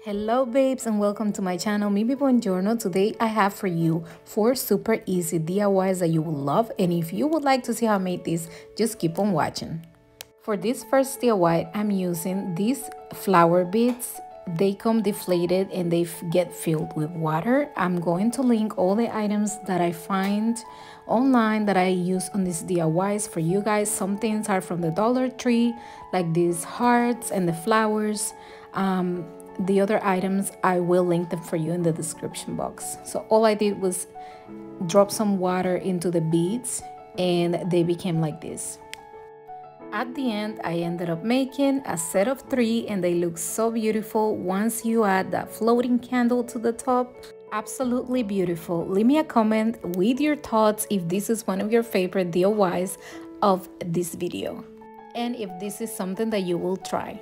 Hello babes and welcome to my channel Mimi Buongiorno. Today I have for you 4 super easy DIYs that you will love, and if you would like to see how I made this, just keep on watching. For this first DIY, I'm using these flower beads. They come deflated and they get filled with water. I'm going to link all the items that I find online that I use on these DIYs for you guys. Some things are from the Dollar Tree, like these hearts and the flowers. The other items, I will link them for you in the description box. So all I did was drop some water into the beads and they became like this. At the end, I ended up making a set of 3 and they look so beautiful once you add that floating candle to the top. Absolutely beautiful. Leave me a comment with your thoughts if this is one of your favorite DIYs of this video and if this is something that you will try.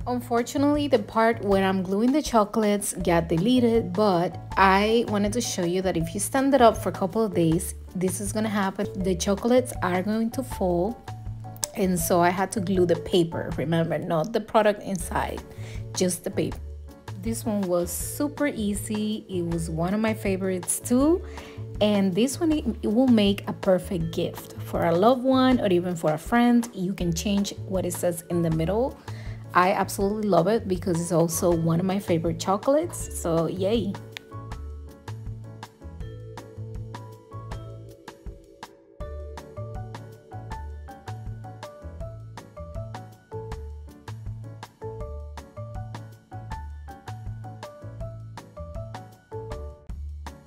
Unfortunately, the part where I'm gluing the chocolates got deleted, but I wanted to show you that if you stand it up for a couple of days, this is gonna happen. The chocolates are going to fall, and so I had to glue the paper. Remember, not the product inside, just the paper. This one was super easy. It was one of my favorites too. And this one, it will make a perfect gift for a loved one or even for a friend. You can change what it says in the middle. I absolutely love it because it's also one of my favorite chocolates, so yay.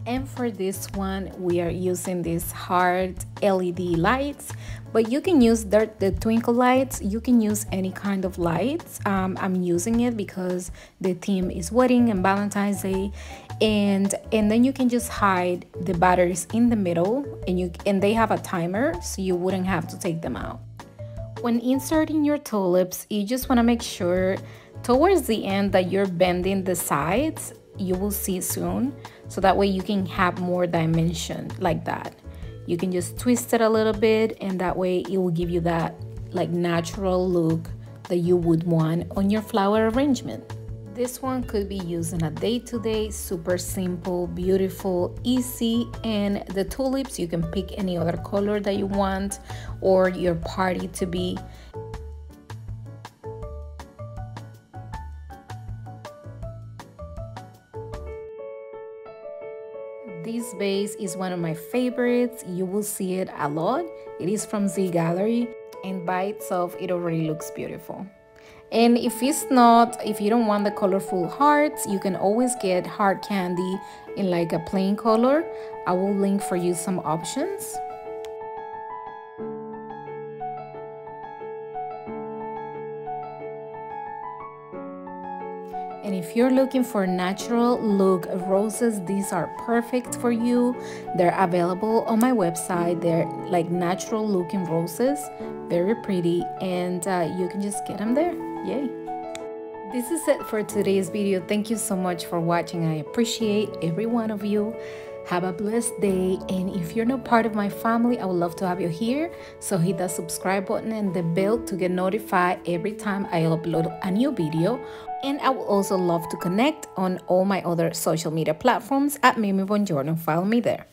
And for this one, we are using these hard LED lights, but you can use the twinkle lights. You can use any kind of lights. I'm using it because the theme is wedding and Valentine's Day, and then you can just hide the batteries in the middle, and they have a timer, so you wouldn't have to take them out. When inserting your tulips, you just want to make sure towards the end that you're bending the sides. You will see soon, so that way you can have more dimension like that. You can just twist it a little bit, and that way it will give you that like natural look that you would want on your flower arrangement. This one could be used in a day-to-day, super simple, beautiful, easy. And the tulips, you can pick any other color that you want or your party to be. This vase is one of my favorites. You will see it a lot. It is from Z Gallery, and by itself it already looks beautiful. And if you don't want the colorful hearts, you can always get hard candy in like a plain color. I will link for you some options. And if you're looking for natural look roses, these are perfect for you. They're available on my website. They're like natural looking roses, very pretty, and you can just get them there. Yay. This is it for today's video. Thank you so much for watching. I appreciate every one of you. Have a blessed day, and if you're not part of my family, I would love to have you here. So hit that subscribe button and the bell to get notified every time I upload a new video. And I would also love to connect on all my other social media platforms at Mimi Buongiorno. Follow me there.